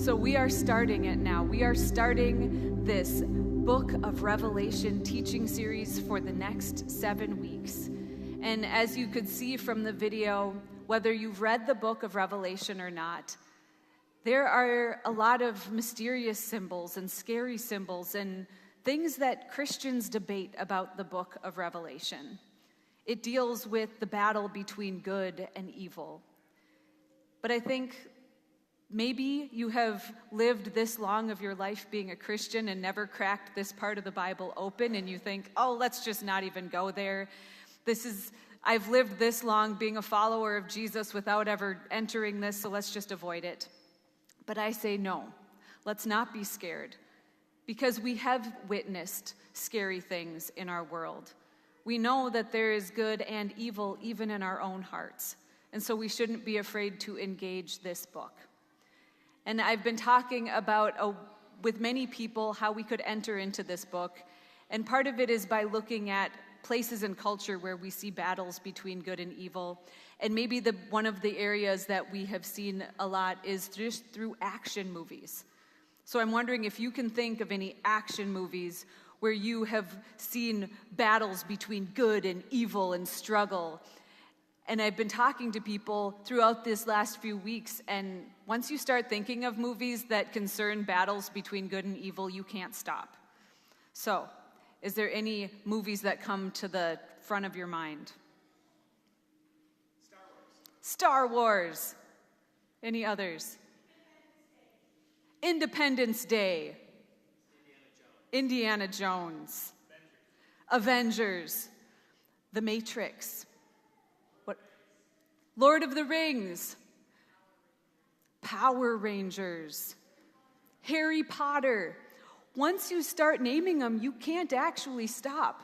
So we are starting it now. We are starting this Book of Revelation teaching series for the next 7 weeks. And as you could see from the video, whether you've read the book of Revelation or not, there are a lot of mysterious symbols and scary symbols and things that Christians debate about the book of Revelation. It deals with the battle between good and evil. But I think maybe you have lived this long of your life being a Christian and never cracked this part of the Bible open, and you think, oh, let's just not even go there. I've lived this long being a follower of Jesus without ever entering this, so let's just avoid it. But I say no, let's not be scared, because we have witnessed scary things in our world. We know that there is good and evil even in our own hearts, and so we shouldn't be afraid to engage this book. And I've been talking about with many people how we could enter into this book, and part of it is by looking at places in culture where we see battles between good and evil. And maybe one of the areas that we have seen a lot is just through action movies. So I'm wondering if you can think of any action movies where you have seen battles between good and evil and struggle. And I've been talking to people throughout this last few weeks, and once you start thinking of movies that concern battles between good and evil, you can't stop. So, is there any movies that come to the front of your mind? Star Wars. Any others? Independence Day. Indiana Jones. Avengers. The Matrix. Lord of the Rings, Power Rangers, Harry Potter. Once you start naming them, you can't actually stop.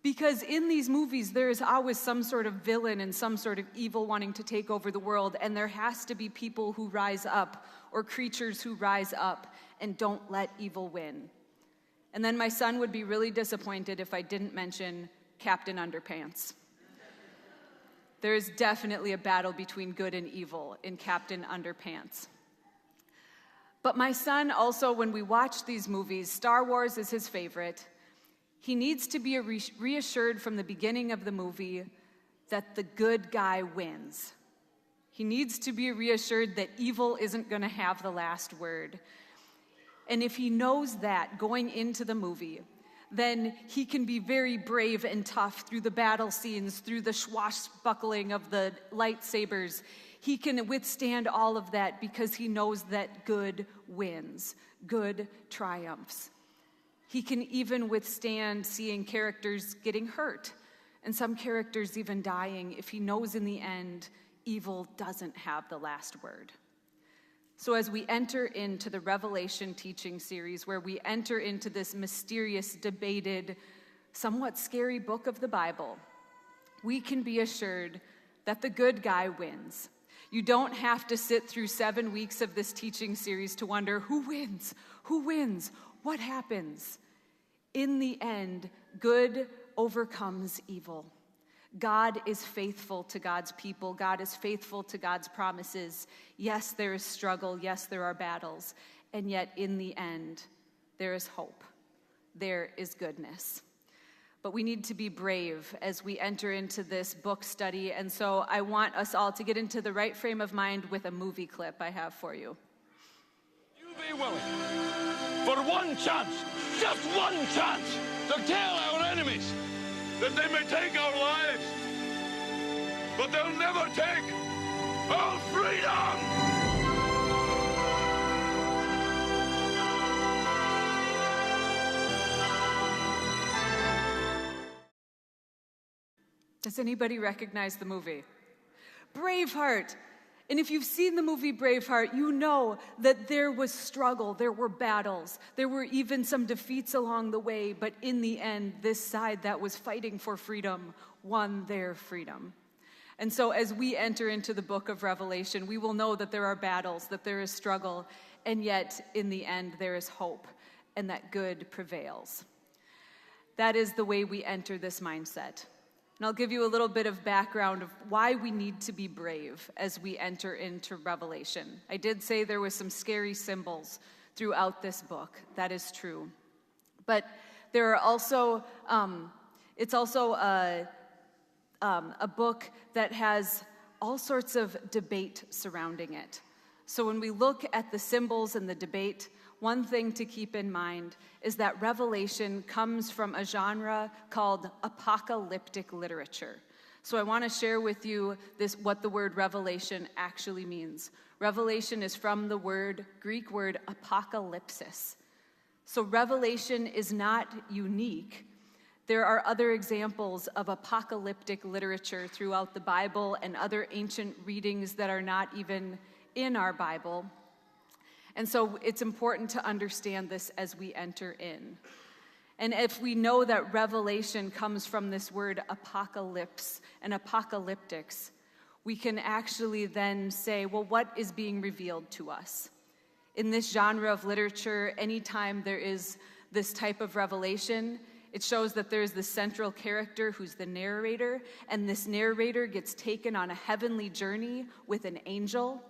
Because in these movies, there is always some sort of villain and some sort of evil wanting to take over the world, and there has to be people who rise up, or creatures who rise up and don't let evil win. And then my son would be really disappointed if I didn't mention Captain Underpants. There is definitely a battle between good and evil in Captain Underpants. But my son also, when we watch these movies, Star Wars is his favorite. He needs to be reassured from the beginning of the movie that the good guy wins. He needs to be reassured that evil isn't going to have the last word. And if he knows that going into the movie, then he can be very brave and tough through the battle scenes, through the swashbuckling of the lightsabers. He can withstand all of that because he knows that good wins, good triumphs. He can even withstand seeing characters getting hurt, and some characters even dying, if he knows in the end evil doesn't have the last word. So as we enter into the Revelation teaching series, where we enter into this mysterious, debated, somewhat scary book of the Bible, we can be assured that the good guy wins. You don't have to sit through 7 weeks of this teaching series to wonder, who wins? Who wins? What happens? In the end, good overcomes evil. God is faithful to God's people. God is faithful to God's promises. Yes, there is struggle. Yes, there are battles. And yet, in the end, there is hope. There is goodness. But we need to be brave as we enter into this book study. And so I want us all to get into the right frame of mind with a movie clip I have for you. You be willing for one chance, just one chance, to tell our enemies that they may take our lives, but they'll never take our freedom! Does anybody recognize the movie? Braveheart. And if you've seen the movie Braveheart, you know that there was struggle, there were battles, there were even some defeats along the way, but in the end, this side that was fighting for freedom won their freedom. And so as we enter into the book of Revelation, we will know that there are battles, that there is struggle, and yet in the end, there is hope, and that good prevails. That is the way we enter this mindset. And I'll give you a little bit of background of why we need to be brave as we enter into Revelation. I did say there was some scary symbols throughout this book. That is true. But there are also, it's also a book that has all sorts of debate surrounding it. So when we look at the symbols and the debate, one thing to keep in mind is that Revelation comes from a genre called apocalyptic literature. So I want to share with you what the word revelation actually means. Revelation is from the Greek word apocalypsis. So revelation is not unique. There are other examples of apocalyptic literature throughout the Bible and other ancient readings that are not even in our Bible. And so it's important to understand this as we enter in. And if we know that revelation comes from this word apocalypse and apocalyptics, we can actually then say, well, what is being revealed to us? In this genre of literature, anytime there is this type of revelation, it shows that there's the central character who's the narrator, and this narrator gets taken on a heavenly journey with an angel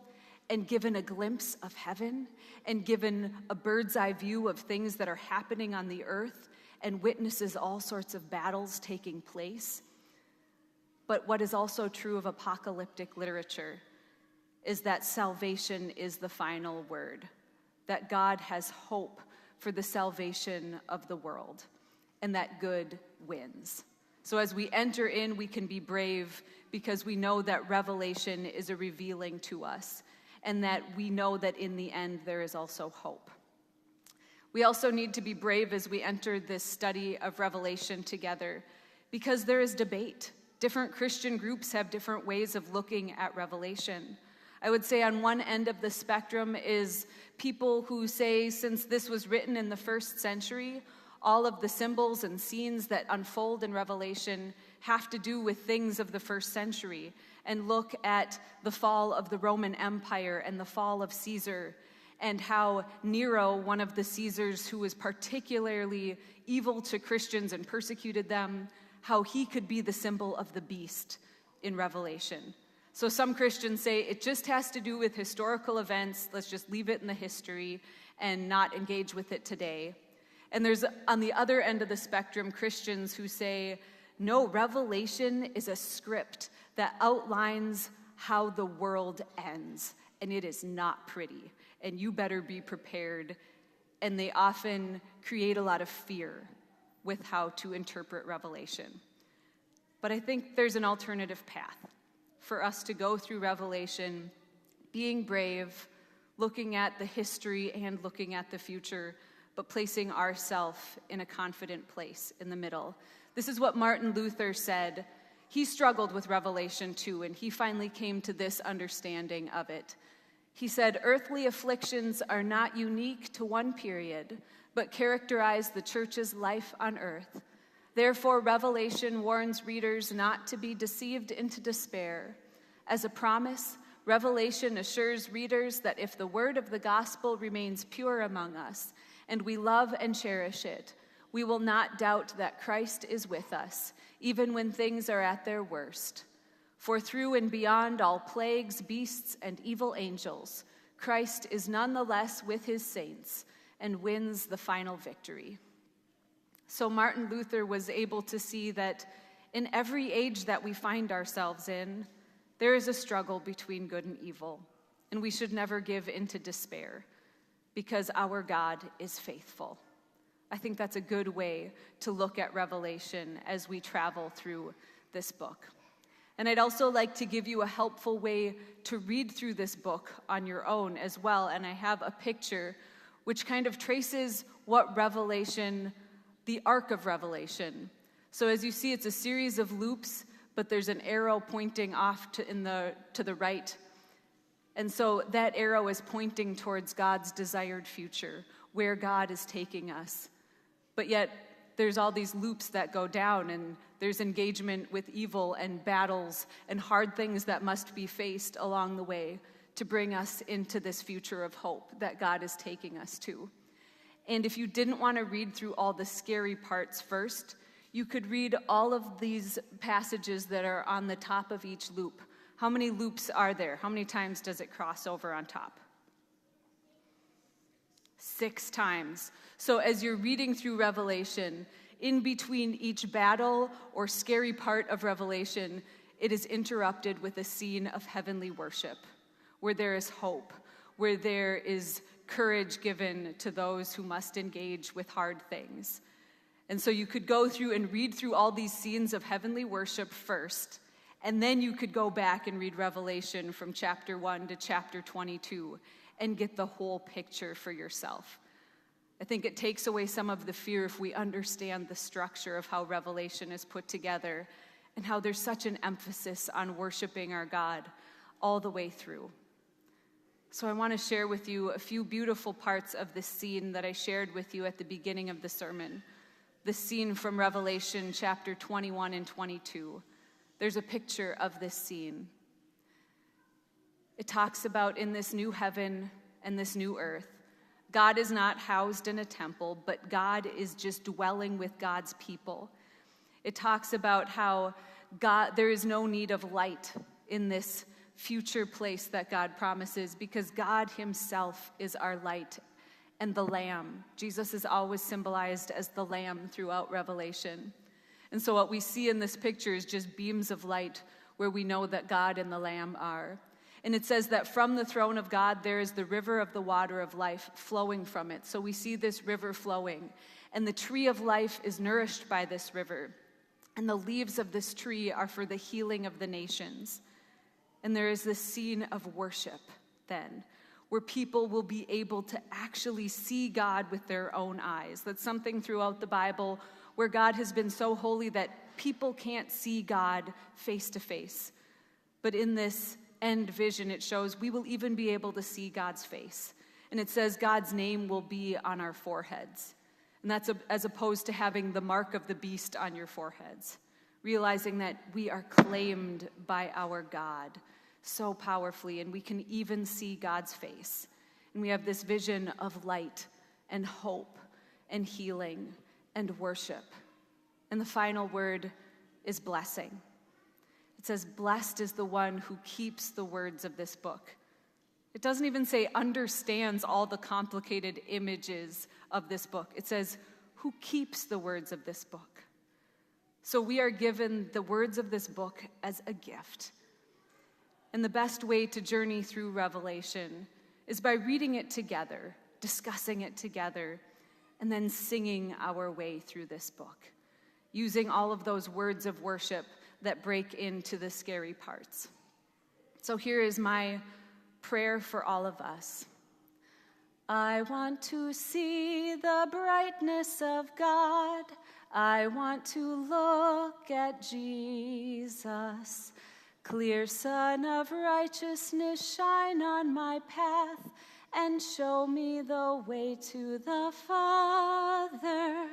and given a glimpse of heaven and given a bird's eye view of things that are happening on the earth and witnesses all sorts of battles taking place. But what is also true of apocalyptic literature is that salvation is the final word, that God has hope for the salvation of the world, and that good wins. So as we enter in, we can be brave because we know that revelation is a revealing to us, and that we know that in the end there is also hope. We also need to be brave as we enter this study of Revelation together because there is debate. Different Christian groups have different ways of looking at Revelation. I would say on one end of the spectrum is people who say, since this was written in the first century, all of the symbols and scenes that unfold in Revelation have to do with things of the first century, and look at the fall of the Roman Empire and the fall of Caesar, and how Nero, one of the Caesars who was particularly evil to Christians and persecuted them, how he could be the symbol of the beast in Revelation. So some Christians say it just has to do with historical events. Let's just leave it in the history and not engage with it today. And there's, on the other end of the spectrum, Christians who say, no, Revelation is a script that outlines how the world ends, and it is not pretty, and you better be prepared. And they often create a lot of fear with how to interpret Revelation. But I think there's an alternative path for us to go through Revelation, being brave, looking at the history and looking at the future, but placing ourselves in a confident place in the middle. This is what Martin Luther said. He struggled with Revelation too, and he finally came to this understanding of it. He said, earthly afflictions are not unique to one period, but characterize the church's life on earth. Therefore, Revelation warns readers not to be deceived into despair. As a promise, Revelation assures readers that if the word of the gospel remains pure among us, and we love and cherish it, we will not doubt that Christ is with us, even when things are at their worst. For through and beyond all plagues, beasts, and evil angels, Christ is nonetheless with his saints and wins the final victory. So Martin Luther was able to see that in every age that we find ourselves in, there is a struggle between good and evil, and we should never give into despair because our God is faithful. I think that's a good way to look at Revelation as we travel through this book. And I'd also like to give you a helpful way to read through this book on your own as well. And I have a picture which kind of traces what Revelation, the arc of Revelation. So as you see, it's a series of loops, but there's an arrow pointing off to the right. And so that arrow is pointing towards God's desired future, where God is taking us. But yet, there's all these loops that go down, and there's engagement with evil and battles and hard things that must be faced along the way to bring us into this future of hope that God is taking us to. And if you didn't want to read through all the scary parts first, You could read all of these passages that are on the top of each loop. How many loops are there? How many times does it cross over on top? 6 times. So as you're reading through Revelation, in between each battle or scary part of Revelation, it is interrupted with a scene of heavenly worship, where there is hope, where there is courage given to those who must engage with hard things. And so you could go through and read through all these scenes of heavenly worship first, and then you could go back and read Revelation from chapter 1 to chapter 22 and get the whole picture for yourself. I think it takes away some of the fear if we understand the structure of how Revelation is put together and how there's such an emphasis on worshiping our God all the way through. So I want to share with you a few beautiful parts of this scene that I shared with you at the beginning of the sermon. The scene from Revelation chapter 21 and 22. There's a picture of this scene. It talks about in this new heaven and this new earth, God is not housed in a temple, but God is just dwelling with God's people. It talks about how there is no need of light in this future place that God promises, because God himself is our light and the Lamb. Jesus is always symbolized as the Lamb throughout Revelation. And so what we see in this picture is just beams of light where we know that God and the Lamb are. And it says that from the throne of God, there is the river of the water of life flowing from it. So we see this river flowing. And the tree of life is nourished by this river. And the leaves of this tree are for the healing of the nations. And there is this scene of worship then, where people will be able to actually see God with their own eyes. That's something throughout the Bible where God has been so holy that people can't see God face to face. But in this end vision, it shows we will even be able to see God's face. And it says God's name will be on our foreheads. And that's as opposed to having the mark of the beast on your foreheads. Realizing that we are claimed by our God so powerfully, and we can even see God's face. And we have this vision of light and hope and healing and worship. And the final word is blessing. It says, blessed is the one who keeps the words of this book. It doesn't even say understands all the complicated images of this book. It says, who keeps the words of this book. So we are given the words of this book as a gift. And the best way to journey through Revelation is by reading it together, discussing it together, and then singing our way through this book, using all of those words of worship that break into the scary parts. So here is my prayer for all of us. I want to see the brightness of God. I want to look at Jesus. Clear sun of righteousness, shine on my path and show me the way to the Father.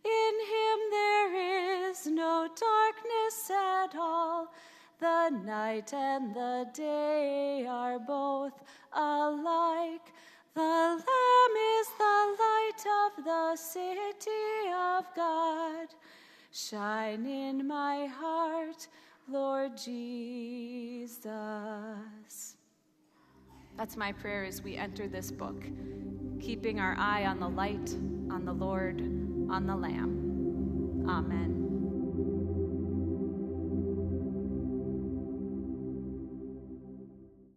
In him there is no darkness at all. The night and the day are both alike. The Lamb is the light of the city of God. Shine in my heart, Lord Jesus. That's my prayer as we enter this book, keeping our eye on the light, on the Lord, on the Lamb. Amen.